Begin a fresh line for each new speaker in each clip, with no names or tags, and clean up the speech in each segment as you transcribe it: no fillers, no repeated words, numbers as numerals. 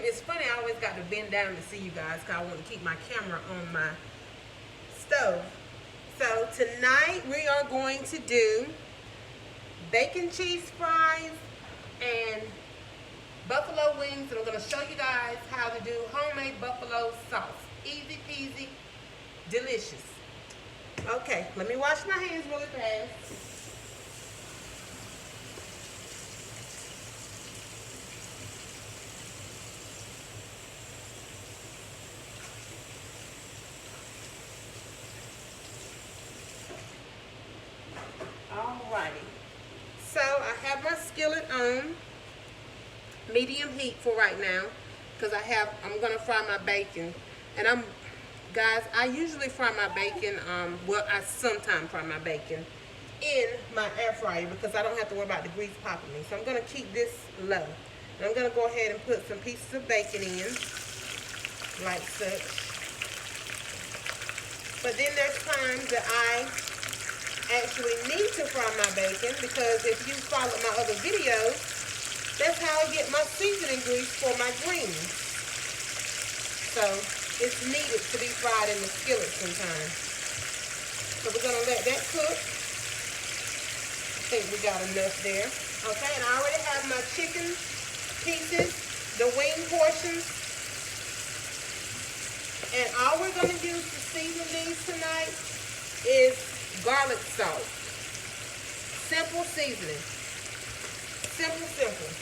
it's funny, I always got to bend down to see you guys because I want to keep my camera on my stove. So tonight we are going to do bacon cheese fries and buffalo wings, and I'm going to show you guys how to do homemade buffalo sauce. Easy peasy, delicious. Okay, let me wash my hands really fast. Alrighty, so I have my skillet on medium heat for right now because I'm gonna fry my bacon, and guys, I usually fry my bacon, well, I sometimes fry my bacon in my air fryer because I don't have to worry about the grease popping me. So I'm gonna keep this low, and I'm gonna go ahead and put some pieces of bacon in like such. But then there's times that I actually need to fry my bacon, because if you follow my other videos, that's how I get my seasoning grease for my greens. So it's needed to be fried in the skillet sometimes. So we're gonna let that cook. I think we got enough there. Okay, and I already have my chicken pieces, the wing portions. And all we're gonna use to season these tonight is garlic salt. Simple seasoning. Simple.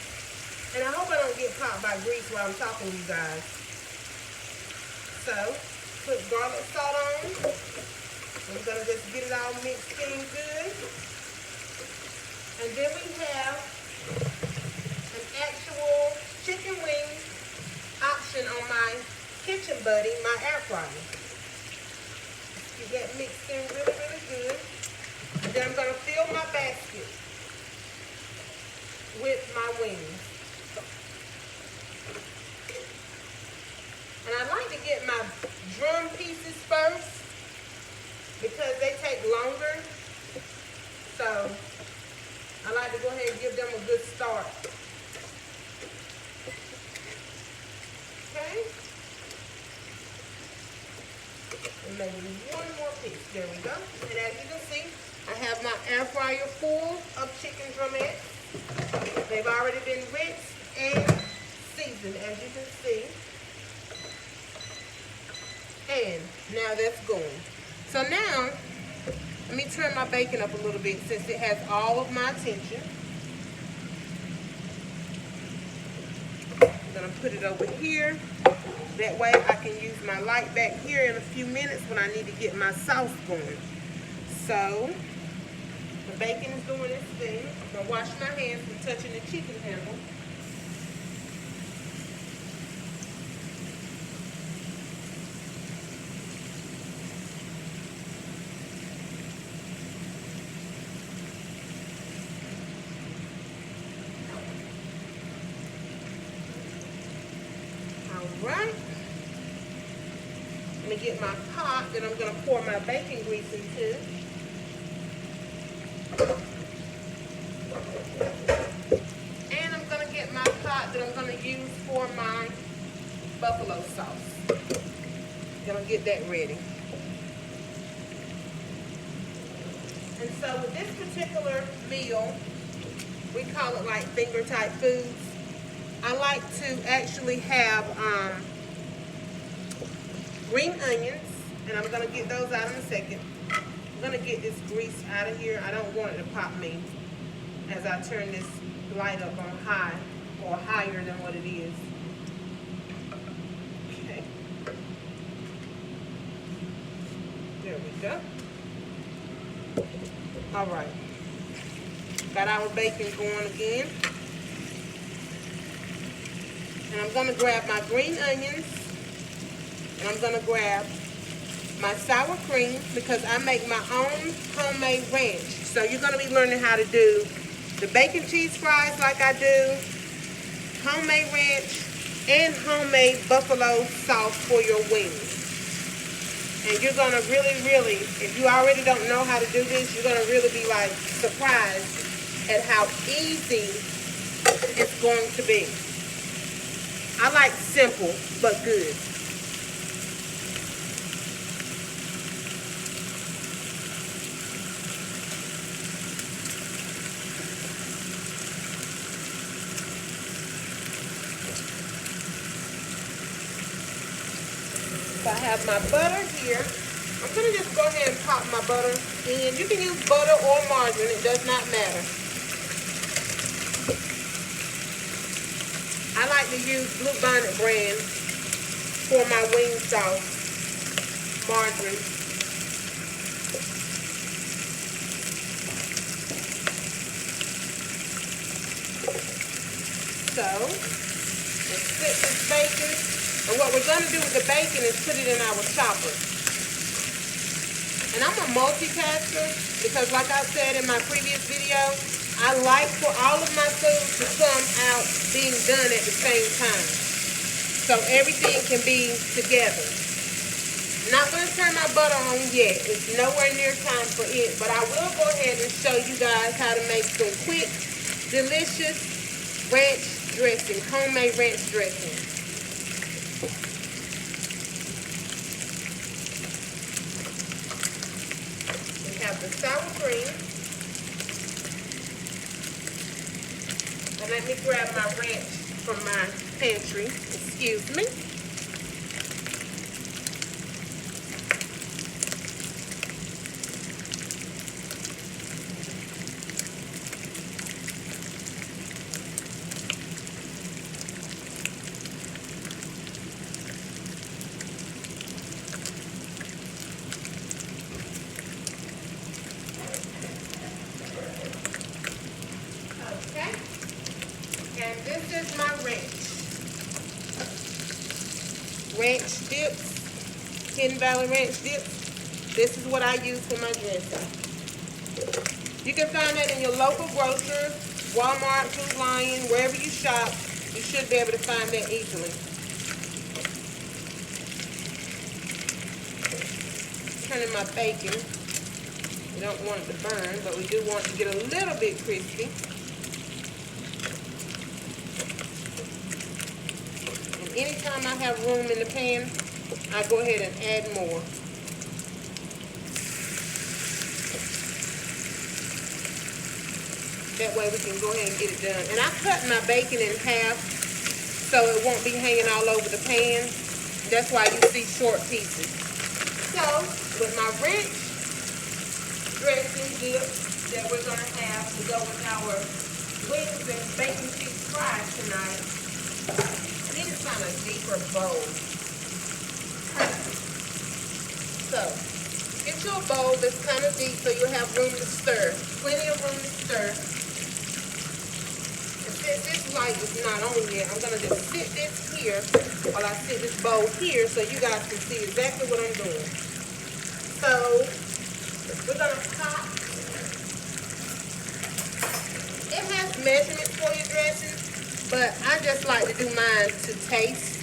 And I hope I don't get caught by grease while I'm talking to you guys. So, put garlic salt on. I'm going to just get it all mixed in good. And then we have an actual chicken wing option on my Kitchen Buddy, my air fryer. Get that mixed in really good. And then I'm going to fill my basket with my wings. And I like to get my drum pieces first because they take longer. So I like to go ahead and give them a good start. Okay. And maybe one more piece. There we go. And as you can see, I have my air fryer full of chicken drumettes. They've already been rinsed and seasoned, as you can see. And now that's going. So now, let me turn my bacon up a little bit since it has all of my attention. I'm going to put it over here. That way I can use my light back here in a few minutes when I need to get my sauce going. So, the bacon is doing its thing. I'm going to wash my hands from touching the chicken handle. Alright. I'm going to get my pot that I'm going to pour my bacon grease into. And I'm going to get my pot that I'm going to use for my buffalo sauce. I'm going to get that ready. And so with this particular meal, we call it like finger type foods. I like to actually have green onions, and I'm going to get those out in a second. I'm going to get this grease out of here. I don't want it to pop me as I turn this light up on high or higher than what it is. Okay. There we go. All right. Got our bacon going again. And I'm going to grab my green onions, and I'm going to grab my sour cream because I make my own homemade ranch. So you're going to be learning how to do the bacon cheese fries like I do, homemade ranch, and homemade buffalo sauce for your wings. And you're going to really, if you already don't know how to do this, you're going to really be like surprised at how easy it's going to be. I like simple but good. So I have my butter here. I'm going to just go ahead and pop my butter in. You can use butter or margarine. It does not matter. I like to use Bluebonnet brand for my wing sauce, margarine. So, let's split this bacon. And what we're going to do with the bacon is put it in our chopper. And I'm a multitasker because, like I said in my previous video, I like for all of my food to come out being done at the same time. So everything can be together. Not going to turn my butter on yet. It's nowhere near time for it. But I will go ahead and show you guys how to make some quick, delicious ranch dressing, homemade ranch dressing. We have the sour cream. And let me grab my ranch from my pantry. Excuse me. And this is my ranch dips, Hidden Valley ranch dips. This is what I use for my dressing. You can find that in your local grocer, Walmart, Food Lion, wherever you shop. You should be able to find that easily. Turning my bacon. We don't want it to burn, but we do want it to get a little bit crispy. Anytime I have room in the pan, I go ahead and add more. That way we can go ahead and get it done. And I cut my bacon in half so it won't be hanging all over the pan. That's why you see short pieces. So, with my ranch dressing dip that we're going to have to go with our wings and bacon cheese fries tonight, need to find a deeper bowl. So, get you a bowl that's kind of deep so you'll have room to stir. Plenty of room to stir. And since this light is not on yet, I'm going to just sit this here while I sit this bowl here so you guys can see exactly what I'm doing. So, we're going to pop. It has measurements for your dressing. But I just like to do mine to taste.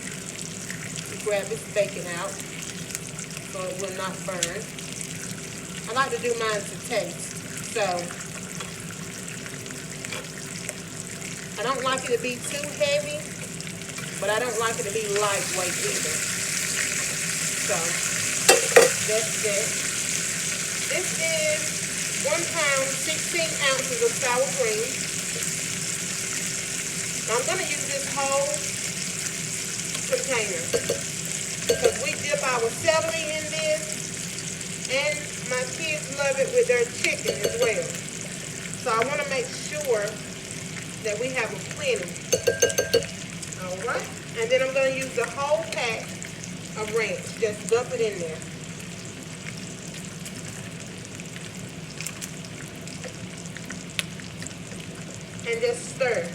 Grab this bacon out so it will not burn. I like to do mine to taste. So I don't like it to be too heavy, but I don't like it to be lightweight either. So that's it. This is 1 pound, 16 ounces of sour cream. I'm going to use this whole container because we dip our celery in this, and my kids love it with their chicken as well. So I want to make sure that we have a plenty. Alright, and then I'm going to use the whole pack of ranch. Just dump it in there. And just stir.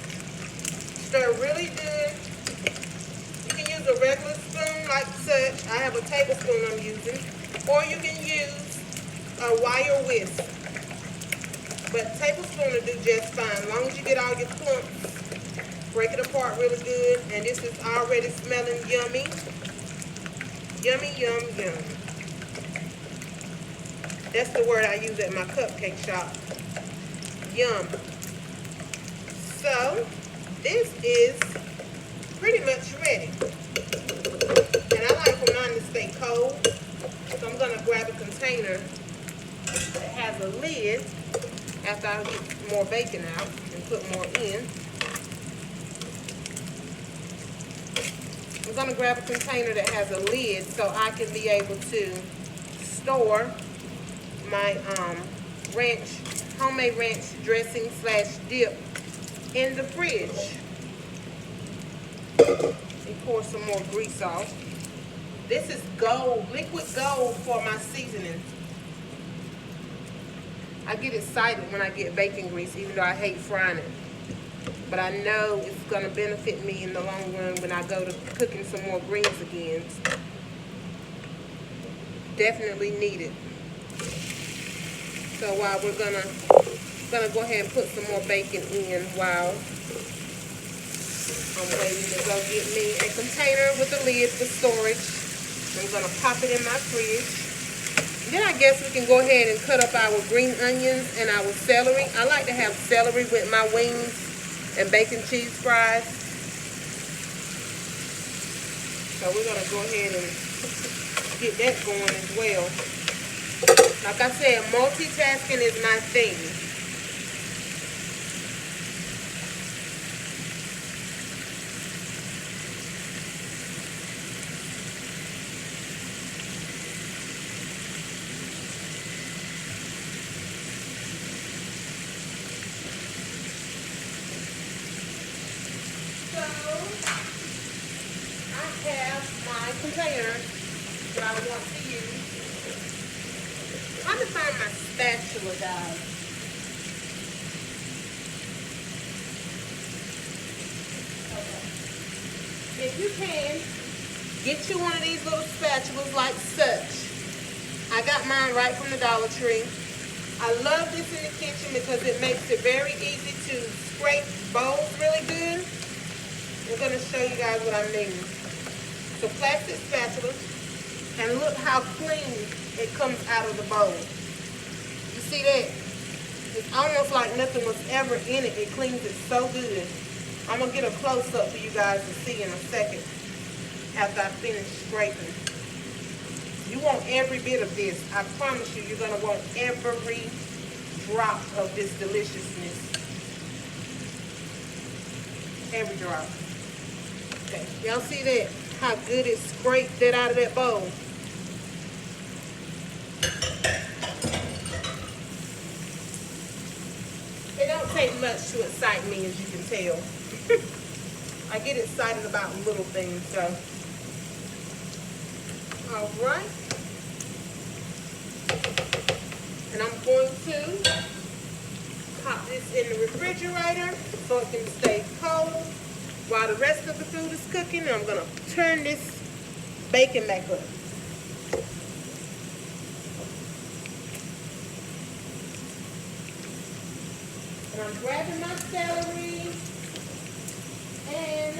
Stir really good. You can use a regular spoon like such. I have a tablespoon I'm using. Or you can use a wire whisk. But tablespoon will do just fine. As long as you get all your clumps, break it apart really good. And this is already smelling yummy. Yummy, yum, yum. That's the word I use at my cupcake shop. Yum. So, this is pretty much ready. And I like for mine to stay cold. So I'm gonna grab a container that has a lid after I get more bacon out and put more in. I'm gonna grab a container that has a lid so I can be able to store my homemade ranch dressing / dip in the fridge. And pour some more grease off. This is gold, liquid gold for my seasonings. I get excited when I get bacon grease, even though I hate frying it. But I know it's gonna benefit me in the long run when I go to cooking some more greens again. Definitely need it. So while we're gonna go ahead and put some more bacon in while I'm waiting to go get me a container with a lid for storage. I'm gonna pop it in my fridge. Then I guess we can go ahead and cut up our green onions and our celery. I like to have celery with my wings and bacon cheese fries. So we're gonna go ahead and get that going as well. Like I said, multitasking is my thing. Container that I want to use. I'm trying to find my spatula, guys. Okay. If you can, get you one of these little spatulas like such. I got mine right from the Dollar Tree. I love this in the kitchen because it makes it very easy to scrape bowls really good. I'm going to show you guys what I mean. It's a plastic spatula, and look how clean it comes out of the bowl. You see that? It's almost like nothing was ever in it. It cleans it so good. I'm going to get a close-up for you guys to see in a second after I finish scraping. You want every bit of this. I promise you, you're going to want every drop of this deliciousness. Every drop. Okay, y'all see that? How good it scraped that out of that bowl. It don't take much to excite me, as you can tell. I get excited about little things, so. All right. And I'm going to pop this in the refrigerator so it can stay cold while the rest of the food is cooking. I'm going to turn this bacon back up. And I'm grabbing my celery and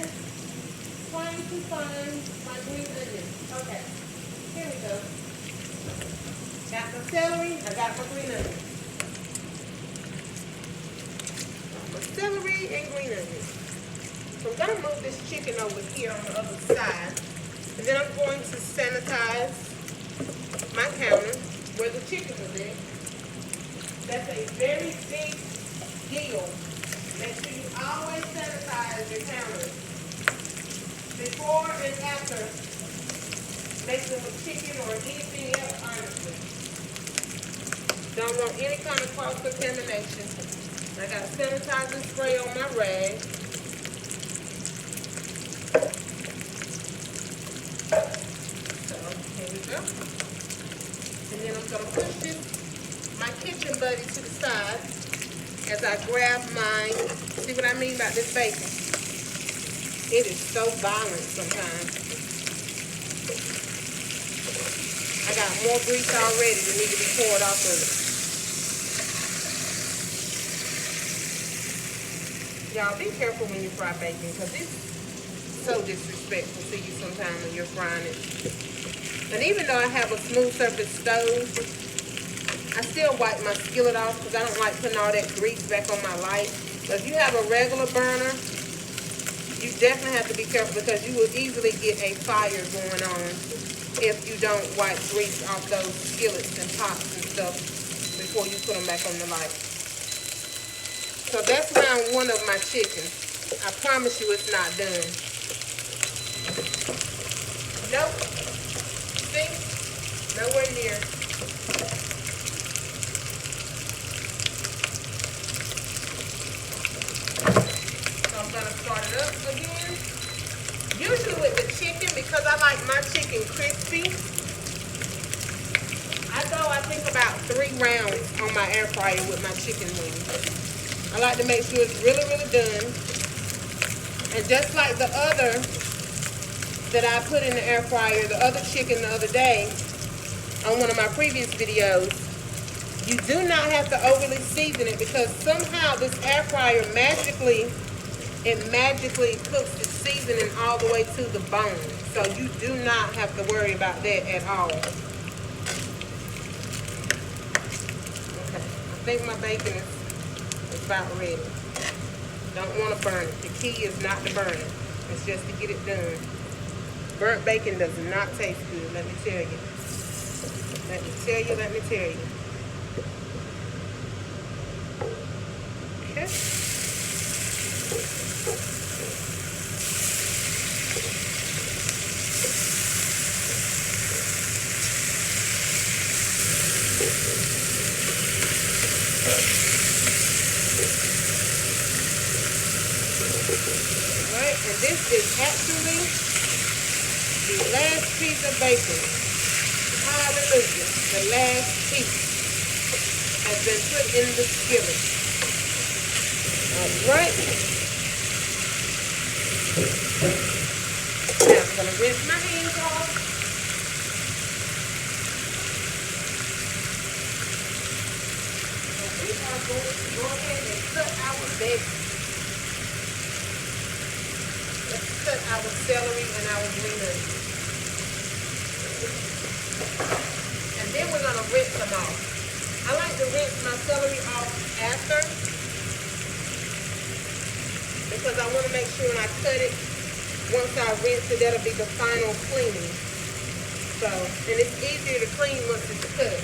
trying to find my green onion. Okay, here we go. Got my celery, I got my green onion. My celery and green onion. So I'm going to move this chicken over here on the other side. And then I'm going to sanitize my counter where the chicken was at. That's a very big deal. Make sure you always sanitize your counter before and after making with chicken or anything else, honestly. Don't want any kind of cross-contamination. I got sanitizing spray on my rag. So, here we go. And then I'm going to push this, my kitchen buddy, to the side as I grab my, see what I mean about this bacon? It is so violent sometimes. I got more grease already that need to be poured off of it. Y'all be careful when you fry bacon because it's so disrespectful to you sometimes when you're frying it. And even though I have a smooth surface stove, I still wipe my skillet off because I don't like putting all that grease back on my light. But if you have a regular burner, you definitely have to be careful because you will easily get a fire going on if you don't wipe grease off those skillets and pots and stuff before you put them back on the light. So that's round one of my chicken. I promise you it's not done. Nope. See? Nowhere near. So I'm gonna start it up again. Usually with the chicken, because I like my chicken crispy, I go, I think, about 3 rounds on my air fryer with my chicken wings. I like to make sure it's really, really done. And just like the other that I put in the air fryer, the other chicken the other day, on one of my previous videos, you do not have to overly season it because somehow this air fryer magically cooks the seasoning all the way to the bone. So you do not have to worry about that at all. Okay, I think my bacon is about ready. Don't want to burn it. The key is not to burn it. It's just to get it done. Burnt bacon does not taste good, let me tell you. Let me tell you. Okay. Alright, and this is actually the last piece of bacon. Hallelujah. The last piece has been put in the skillet. Alright. Now I'm going to rinse my hands off. And we are going to go ahead and cut our bacon. Let's cut our celery and our green onions. And then we're going to rinse them off. I like to rinse my celery off after because I want to make sure when I cut it, once I rinse it, that'll be the final cleaning. So, and it's easier to clean once it's cut.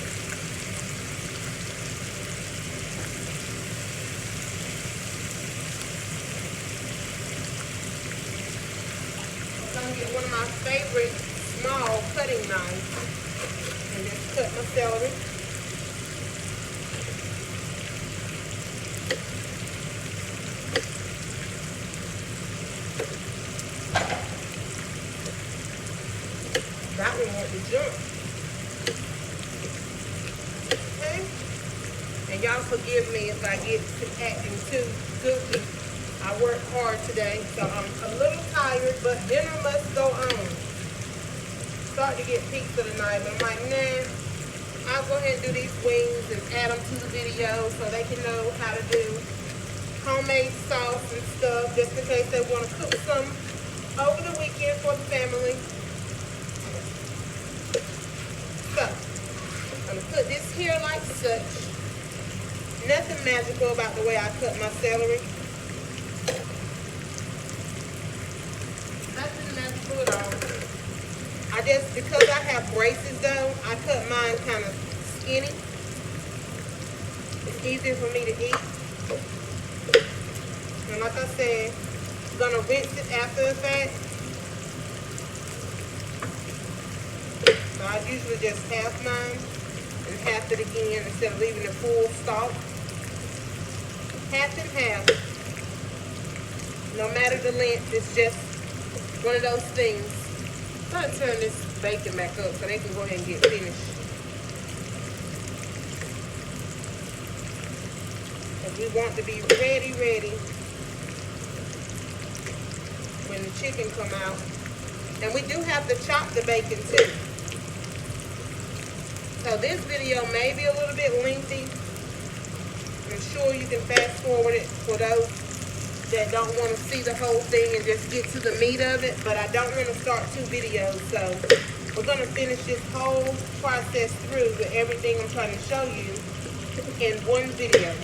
I'm going to get one of my favorite small cutting knives and just cut my celery. That one won't be jump. Okay? And y'all forgive me if I get to acting too goofy. I worked hard today, so I'm a little tired, but dinner must go on. Start to get pizza tonight, but I'm like, nah, I'll go ahead and do these wings and add them to the video so they can know how to do homemade sauce and stuff, just in case they want to cook some over the weekend for the family. So, I'm going to put this here like such. Nothing magical about the way I cut my celery. Nothing magical at all. Because I have braces though, I cut mine kind of skinny. It's easier for me to eat. And like I said, I'm going to rinse it after the fact. So I usually just half mine and half it again instead of leaving the full stalk. Half and half. No matter the length, it's just one of those things. I'm going to turn this bacon back up so they can go ahead and get finished. Because we want to be ready when the chicken come out. And we do have to chop the bacon too. So this video may be a little bit lengthy. I'm sure you can fast forward it for those that don't want to see the whole thing and just get to the meat of it. But I don't want to start 2 videos. So we're going to finish this whole process through with everything I'm trying to show you in one video.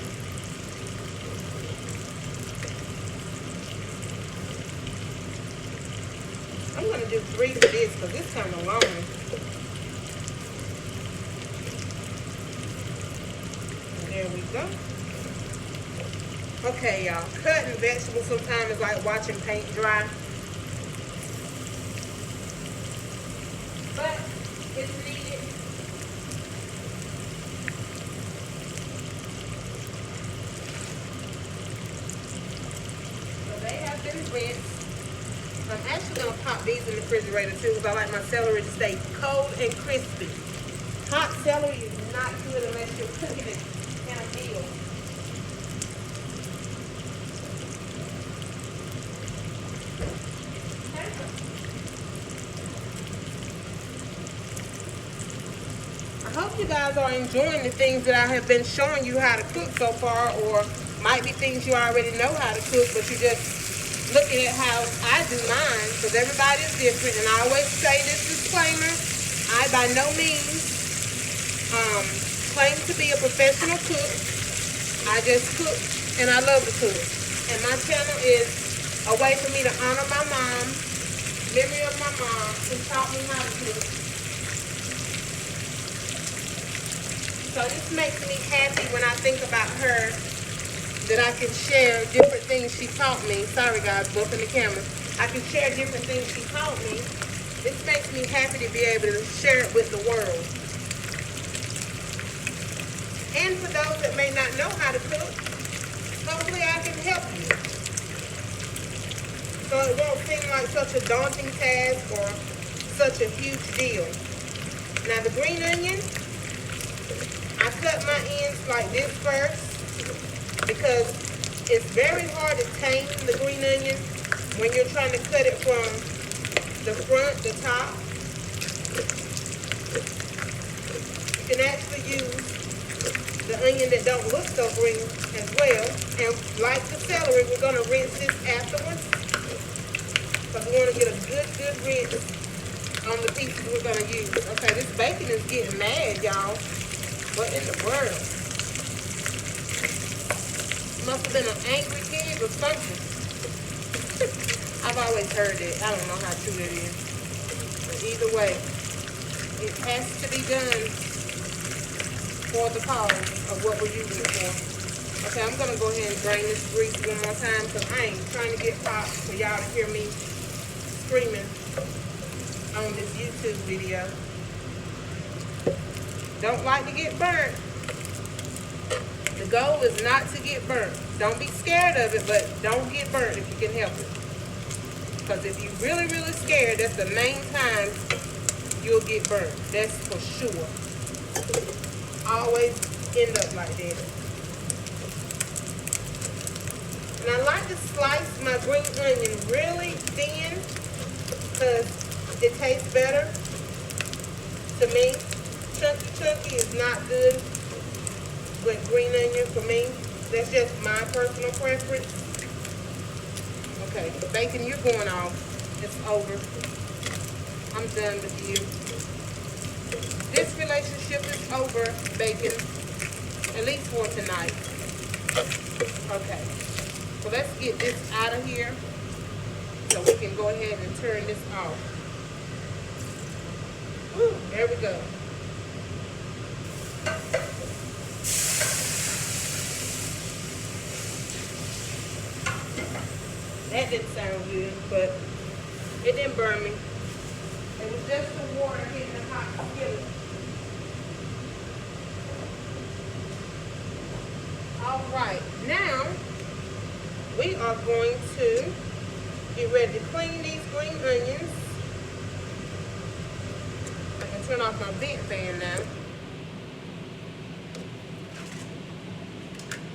I'm going to do 3 for this because it's kind of long. There we go. Okay, y'all. Cutting vegetables sometimes is like watching paint dry. But it's needed. So they have been rinsed. I'm actually going to pop these in the refrigerator too because I like my celery to stay cold and crispy. Hot celery is not good unless you're cooking it in a meal. I hope you guys are enjoying the things that I have been showing you how to cook so far, or might be things you already know how to cook, but you just looking at how I do mine, because everybody is different. And I always say this disclaimer, I by no means claim to be a professional cook. I just cook and I love to cook. And my channel is a way for me to honor my mom, memory of my mom who taught me how to cook. So this makes me happy when I think about her, that I can share different things she taught me. Sorry guys, both in the camera. I can share different things she taught me. This makes me happy to be able to share it with the world. And for those that may not know how to cook, hopefully I can help you. So it won't seem like such a daunting task or such a huge deal. Now the green onion, I cut my ends like this first, because it's very hard to tame the green onion when you're trying to cut it from the front, the top. You can actually use the onion that don't look so green as well. And like the celery, we're going to rinse this afterwards, because we want to get a good rinse on the pieces we're going to use. Okay, this bacon is getting mad, y'all. What in the world? Must have been an angry pig or something. I've always heard that. I don't know how true that is. But either way, it has to be done for the cause of what we're using it for. Okay, I'm going to go ahead and drain this grease one more time because I ain't trying to get popped for y'all to hear me screaming on this YouTube video. Don't like to get burnt. The goal is not to get burnt. Don't be scared of it, but don't get burnt if you can help it. Because if you're really scared, that's the main time you'll get burnt. That's for sure. Always end up like that. And I like to slice my green onion really thin because it tastes better to me. Chunky is not good with green onion for me. That's just my personal preference. Okay, bacon, you're going off. It's over. I'm done with you. This relationship is over, bacon. At least for tonight. Okay. So let's get this out of here so we can go ahead and turn this off. Woo, there we go. That didn't sound good, but it didn't burn me. It was just the water hitting the hot skillet. All right, now we are going to get ready to clean these green onions. I can turn off my vent fan now.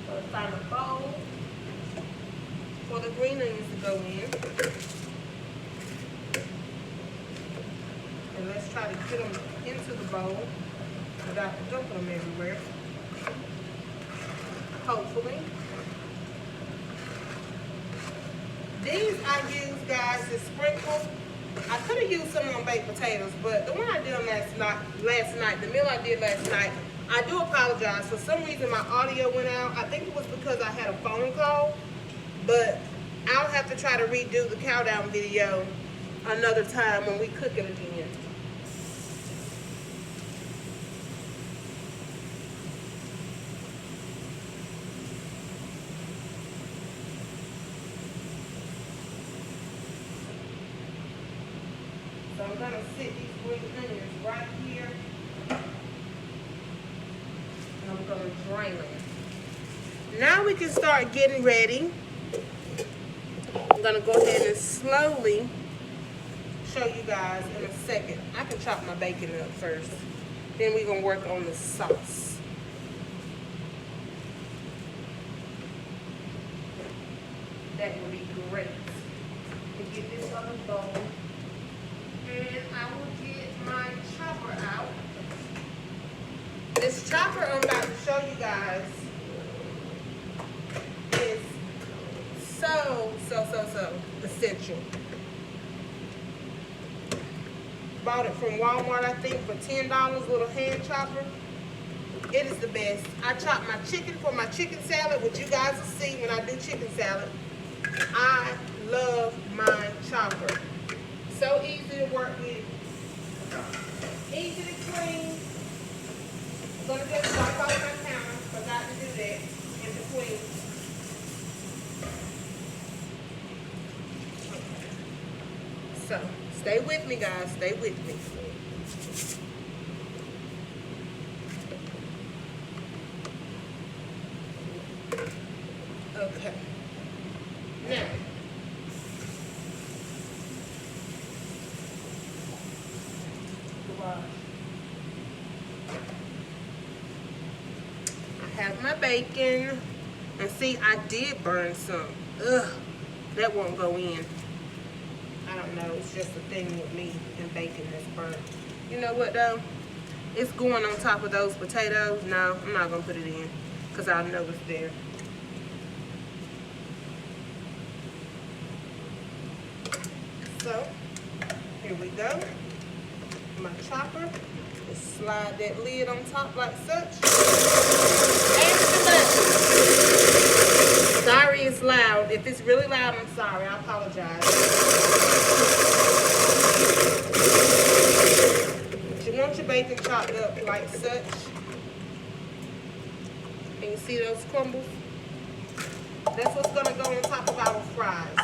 So find a bowl for the green onions to go in. And let's try to get them into the bowl without dumping them everywhere. Hopefully. These I use, guys, to sprinkle. I could have used some on baked potatoes, but the one I did last night, the meal I did last night, I do apologize. For some reason, my audio went out. I think it was because I had a phone call, but I'll have to try to redo the countdown video another time when we cook it again. So I'm gonna sit these green onions right here, and I'm gonna drain them. Now we can start getting ready. I'm gonna go ahead and slowly show you guys in a second. I can chop my bacon up first. Then we're gonna work on the sauce. That would be great. And get this on the bowl. And I will get my chopper out. This chopper I'm about to show you guys is so essential. Bought it from Walmart, I think, for $10, little hand chopper. It is the best. I chop my chicken for my chicken salad, which you guys will see when I do chicken salad. I love my chopper. So easy to work with. Easy to clean. I'm gonna just wipe off my counter. Forgot to do that in between. So, stay with me, guys. Stay with me. Okay. Now, I have my bacon. And see, I did burn some. Ugh, that won't go in. I don't know, it's just a thing with me and bacon that's burnt. You know what though? It's going on top of those potatoes. No, I'm not gonna put it in because I know it's there. So, here we go. My chopper. Just slide that lid on top like such. Sorry it's loud. If it's really loud, I'm sorry. I apologize. But you want your bacon chopped up like such. And you see those crumbles? That's what's going to go on top of our fries.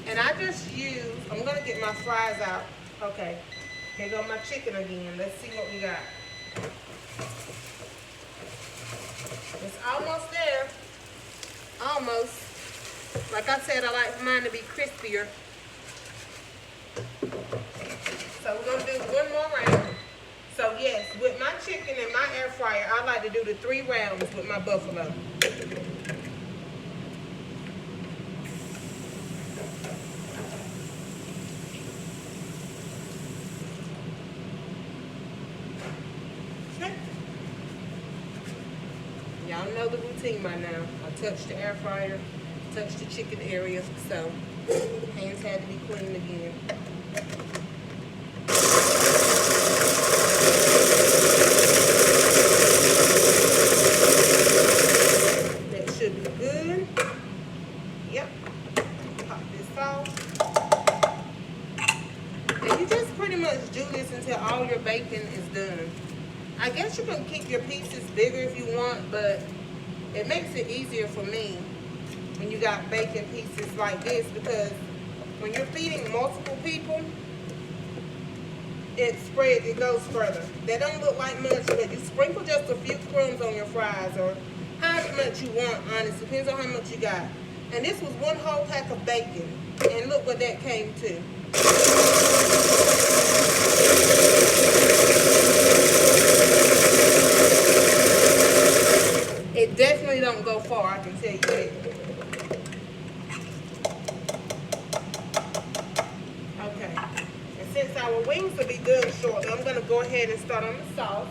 And I just use, I'm going to get my fries out. Okay, here go my chicken again. Let's see what we got. It's almost there. Almost. Like I said, I like mine to be crispier. So we're going to do one more round. So yes, with my chicken and my air fryer, I like to do the 3 rounds with my buffalo. Y'all know the routine by now. I touched the air fryer, touched the chicken area, so hands had to be clean again. That should be good. Yep. Pop this off. And you just pretty much do this until all your bacon is done. I guess you can keep your pieces bigger if you want, but it makes it easier for me when you got bacon pieces like this, because when you're feeding multiple people, it spreads, it goes further. They don't look like much, but you sprinkle just a few crumbs on your fries, or however much you want, honestly. Depends on how much you got. And this was 1 whole pack of bacon, and look what that came to. It definitely don't go far, I can tell you that. Okay. And since our wings will be done shortly, I'm going to go ahead and start on the sauce.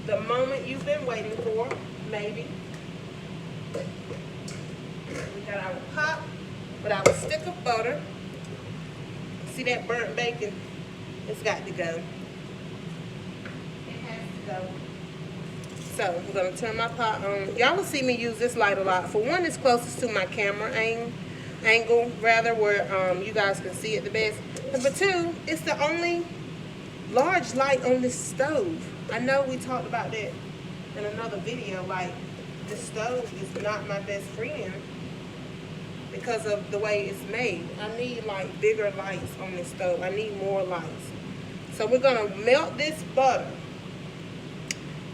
The moment you've been waiting for, maybe. We got our pot with our stick of butter. See that burnt bacon? It's got to go. It has to go. So I'm gonna turn my pot on. Y'all will see me use this light a lot. For one, it's closest to my camera angle rather, where you guys can see it the best. And for two, it's the only large light on this stove. I know we talked about that in another video, like the stove is not my best friend because of the way it's made. I need like bigger lights on this stove. I need more lights. So we're gonna melt this butter.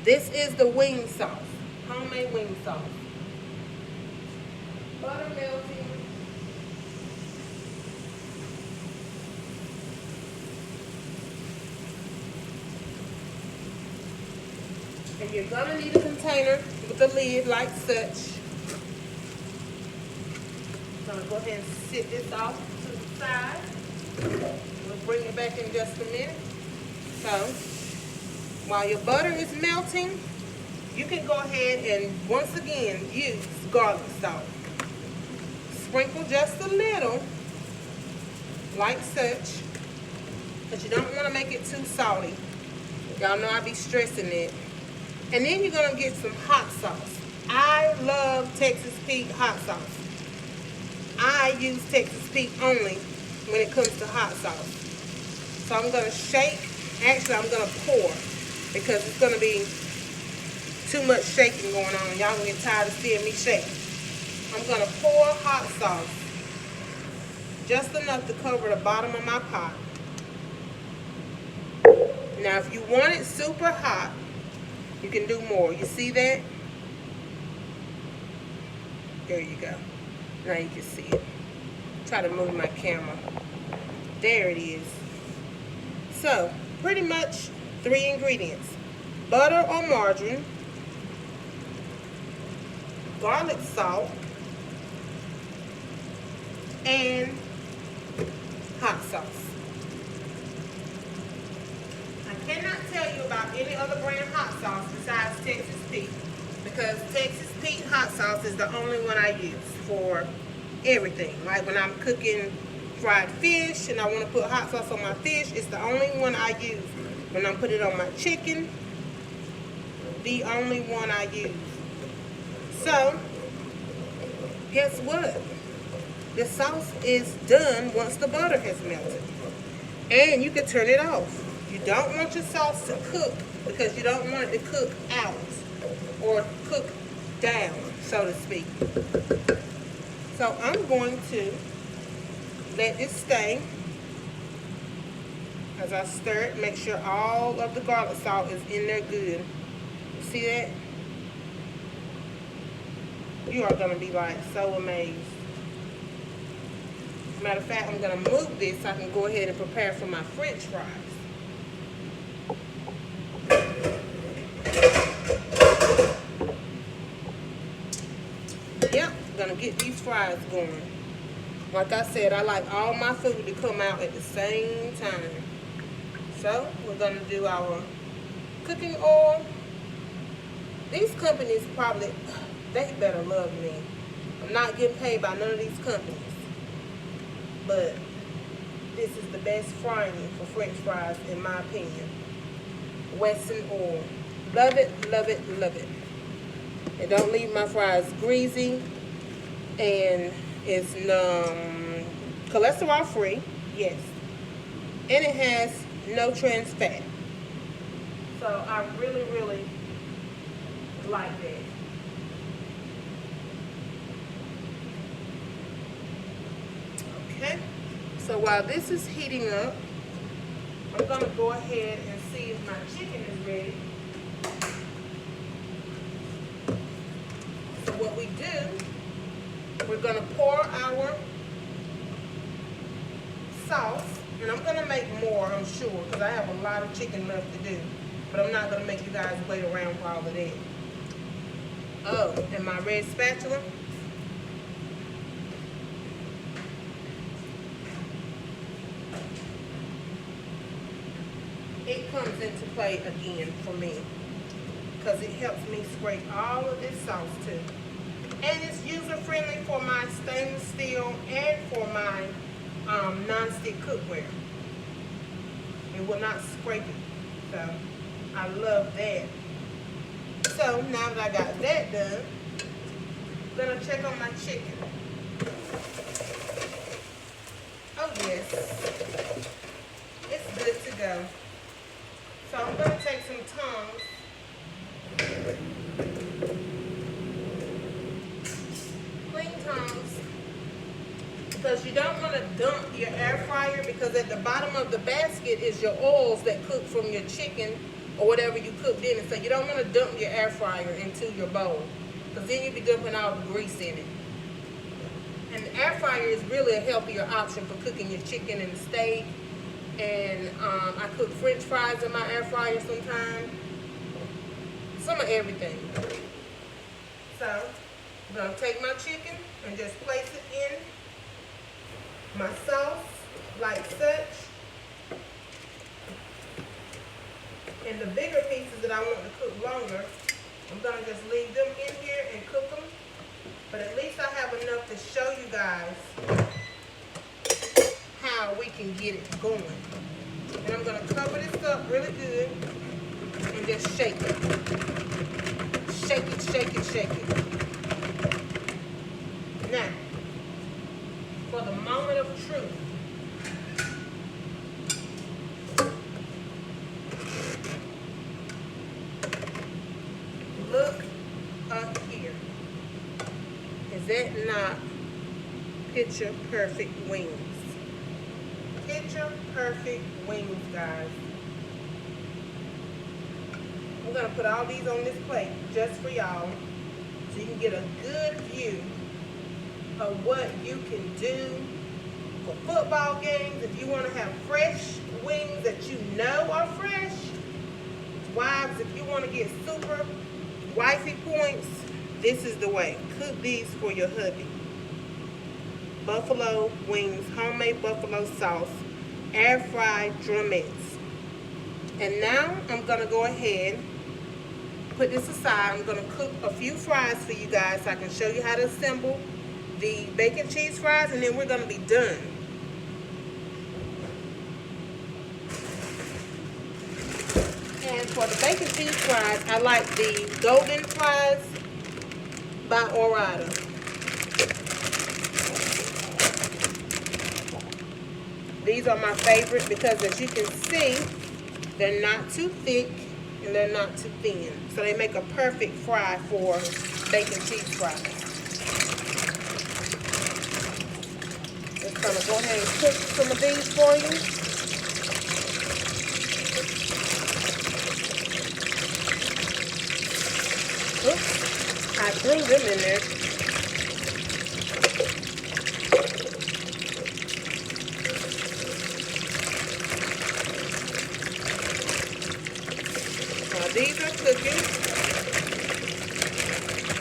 This is the wing sauce, homemade wing sauce. Butter melting. And you're gonna need a container with a lid like such. I'm gonna go ahead and sit this off to the side. We'll bring it back in just a minute. So, while your butter is melting, you can go ahead and once again use garlic salt. Sprinkle just a little, like such, but you don't want to make it too salty. Y'all know I be stressing it. And then you're gonna get some hot sauce. I love Texas Pete hot sauce. I use Texas Pete only when it comes to hot sauce. So I'm gonna shake. Actually, I'm gonna pour because it's gonna be too much shaking going on. Y'all gonna get tired of seeing me shake. I'm gonna pour hot sauce, just enough to cover the bottom of my pot. Now, if you want it super hot, you can do more. You see that? There you go. Now you can see it. Try to move my camera. There it is. So, pretty much 3 ingredients. Butter or margarine, garlic salt, and hot sauce. I cannot tell you about any other brand hot sauce besides Texas Pete, because Texas Pete hot sauce is the only one I use for everything. Like when I'm cooking fried fish and I want to put hot sauce on my fish, it's the only one I use. When I'm putting it on my chicken, the only one I use. So, guess what? The sauce is done once the butter has melted. And you can turn it off. You don't want your sauce to cook because you don't want it to cook out or cook down, so to speak. So I'm going to let this stay as I stir it. Make sure all of the garlic salt is in there good. See that? You are going to be like so amazed. Matter of fact, I'm going to move this so I can go ahead and prepare for my French fries. Yep, I'm going to get these fries going. Like I said, I like all my food to come out at the same time. So, we're going to do our cooking oil. These companies probably, they better love me. I'm not getting paid by none of these companies. But this is the best frying for French fries, in my opinion. Wesson oil. Love it, love it, love it. It don't leave my fries greasy. And it's cholesterol free, yes. And it has no trans fat. So I really, really like that. Okay, so while this is heating up, I'm gonna go ahead and see if my chicken is ready. So what we do, we're gonna pour our sauce, and I'm gonna make more, I'm sure, because I have a lot of chicken left to do. But I'm not gonna make you guys wait around for all of that. Oh, and my red spatula. It comes into play again for me because it helps me scrape all of this sauce too. And it's user friendly for my stainless steel and for my non-stick cookware. It will not scrape it. So I love that. So So now that I got that done, I'm gonna check on my chicken. Oh yes, it's good to go. So I'm gonna take some tongs, clean tongs, because you don't want to dump your air fryer, because at the bottom of the basket is your oils that cook from your chicken or whatever you cooked in it. So you don't want to dump your air fryer into your bowl, because then you'll be dumping all the grease in it. And the air fryer is really a healthier option for cooking your chicken and steak. And I cook French fries in my air fryer sometimes. Some of everything. So I'm gonna take my chicken and just place it in my sauce like such. And the bigger pieces that I want to cook longer, I'm gonna just leave them in here and cook them. But at least I have enough to show you guys how we can get it going. And I'm gonna cover this up really good and just shake it. Shake it, shake it, shake it. Now, for the moment of truth. Look up here. Is that not picture perfect wings? Picture perfect wings, guys. I'm gonna put all these on this plate just for y'all, so you can get a good view of what you can do for football games. If you want to have fresh wings that you know are fresh, wives, if you want to get super wifey points, this is the way. Cook these for your hubby. Buffalo wings, homemade buffalo sauce, air fried drumettes. And now I'm gonna go ahead, put this aside. I'm gonna cook a few fries for you guys so I can show you how to assemble the bacon cheese fries, and then we're gonna be done. And for the bacon cheese fries, I like the golden fries by Ore-Ida. These are my favorite because, as you can see, they're not too thick and they're not too thin. So they make a perfect fry for bacon cheese fries. Just gonna go ahead and cook some of these for you. Oops, I threw them in there. These are cooking.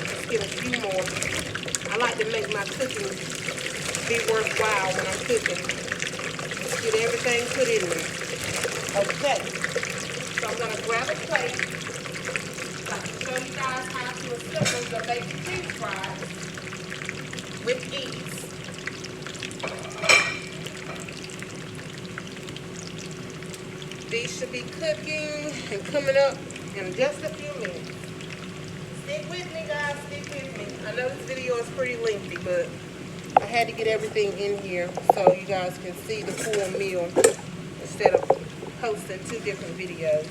Let's get a few more. I like to make my cooking be worthwhile when I'm cooking. Let's get everything put in there. Okay. So I'm going to grab a plate. I'm going to show you guys how to assemble the bacon cheese fries with ease. These should be cooking and coming up in just a few minutes. Stick with me, guys, stick with me. I know this video is pretty lengthy, but I had to get everything in here so you guys can see the full meal instead of posting two different videos.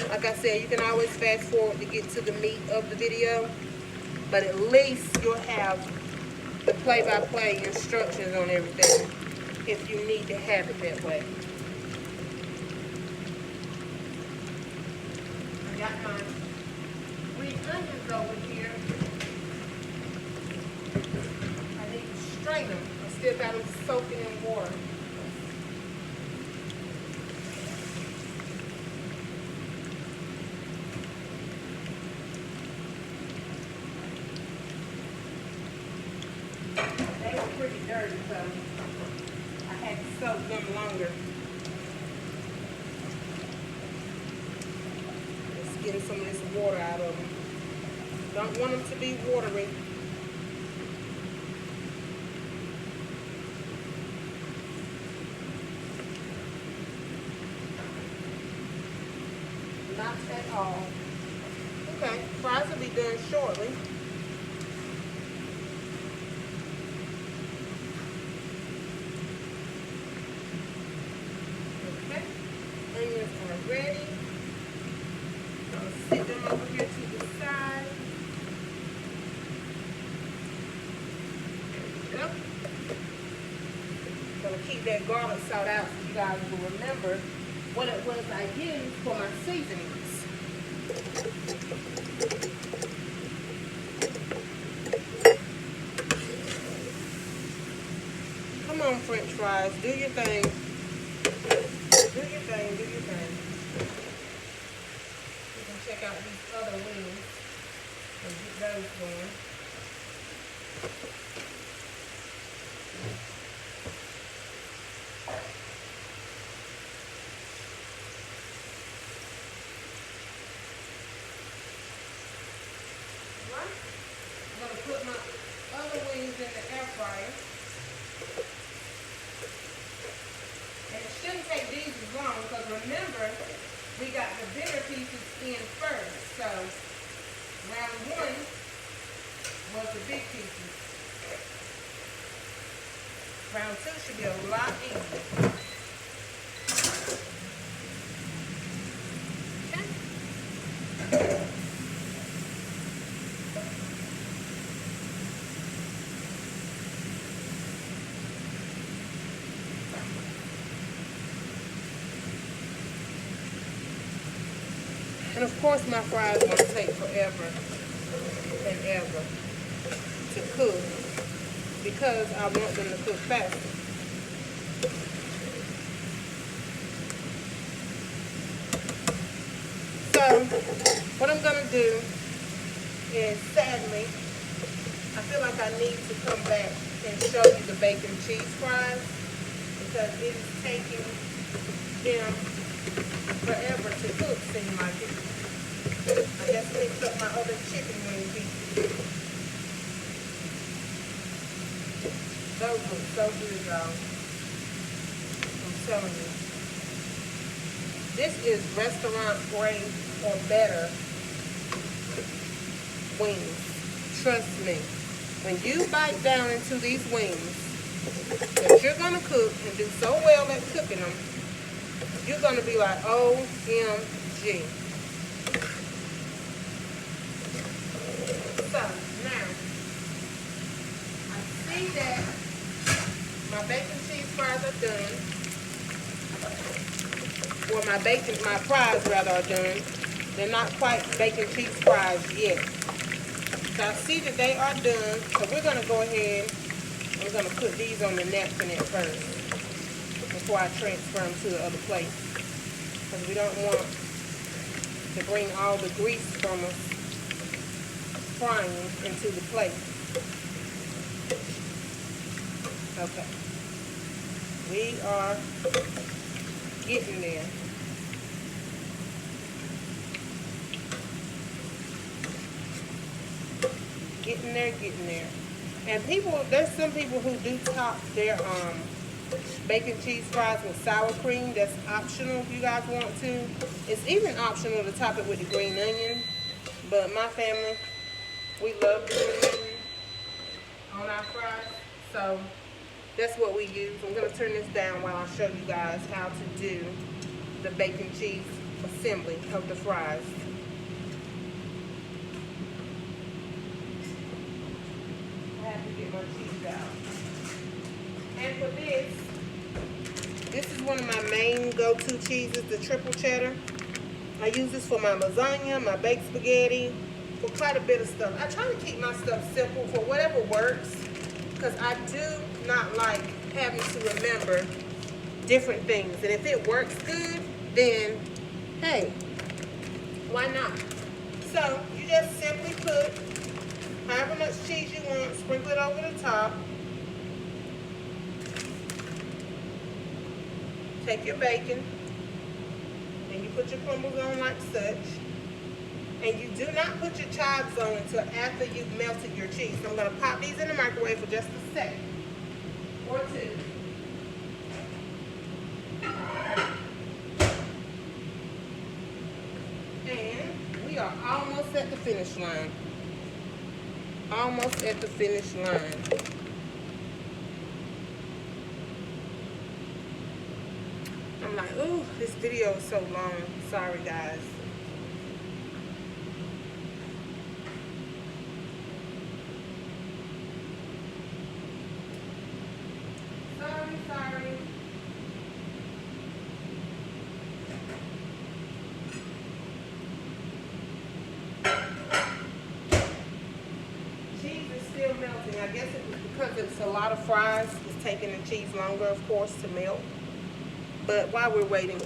Like I said, you can always fast forward to get to the meat of the video, but at least you'll have the play-by-play instructions on everything if you need to have it that way. I got my green onions over here. I need to strain them. I still got them soaking in water. They were pretty dirty, so I had to soak them longer. Just getting some of this water out of them. Don't want them to be watery. Not at all. Okay, fries will be done shortly. Okay, onions are ready. I'll sit them over here to the side. There we go. Gonna keep that garlic salt out so you guys will remember what it was I used for my seasonings. Come on, French fries, do your thing. Do your thing, do your thing. You can check out these other wings and get those going. I'm going to put my other wings in the air fryer. And it shouldn't take these as long because remember, we got the bigger pieces in first. So round one was the big pieces. Round two should be a lot easier. Okay. And of course my fries won't take forever and ever to cook because I want them to cook faster. So what I'm going to do is, sadly, I feel like I need to come back and show you the bacon cheese fries because it is taking them forever to cook, seem like it. I just mixed up my other chicken wing pieces. Those look so good, y'all. I'm telling you. This is restaurant grade or better wings. Trust me. When you bite down into these wings that you're going to cook and do so well at cooking them, you're going to be like, OMG. So, now, I see that my bacon cheese fries are done. Or my fries rather are done. They're not quite bacon cheese fries yet. So I see that they are done. So we're going to go ahead and we're going to put these on the napkin at first before I transfer them to the other plate. Because we don't want to bring all the grease from us frying into the plate. Okay. We are getting there. Getting there. And there's some people who do top their bacon cheese fries with sour cream. That's optional if you guys want to. It's even optional to top it with the green onion. But my family, we love the green onion on our fries. So that's what we use. I'm going to turn this down while I show you guys how to do the bacon cheese assembly of the fries. I have to get my cheese out. And for this is one of my main go-to cheeses, the triple cheddar. I use this for my lasagna, my baked spaghetti, for quite a bit of stuff. I try to keep my stuff simple for whatever works, because I do not like having to remember different things. And if it works good, then hey, why not? So you just simply put however much cheese you want, sprinkle it over the top. Take your bacon and you put your crumbles on like such. And you do not put your chives on until after you've melted your cheese. So I'm going to pop these in the microwave for just a second or two. And are almost at the finish line. Almost at the finish line. I'm like, ooh, this video is so long. Sorry, guys. Sorry. Cheese is still melting. I guess it was because it's a lot of fries. It's taking the cheese longer, of course, to melt. But while we're waiting,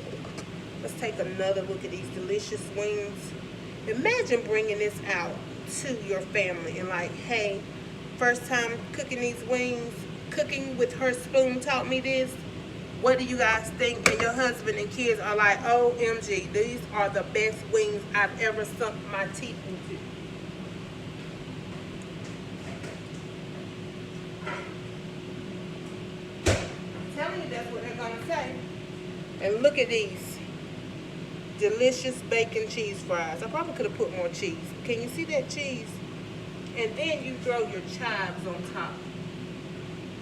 let's take another look at these delicious wings. Imagine bringing this out to your family and like, hey, first time cooking these wings, cooking with her spoon taught me this. What do you guys think? And your husband and kids are like, OMG, these are the best wings I've ever sunk my teeth into. I'm telling you, that's what they're gonna say. And look at these delicious bacon cheese fries. I probably could have put more cheese. Can you see that cheese? And then you throw your chives on top.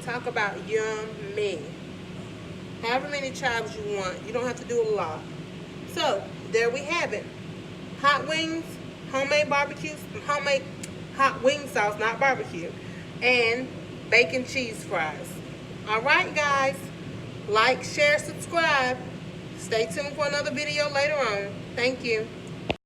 Talk about yummy. However many chives you want. You don't have to do a lot. So, there we have it. Hot wings, homemade barbecue, homemade hot wing sauce, not barbecue, and bacon cheese fries. Alright, guys. Like, share, subscribe. Stay tuned for another video later on. Thank you.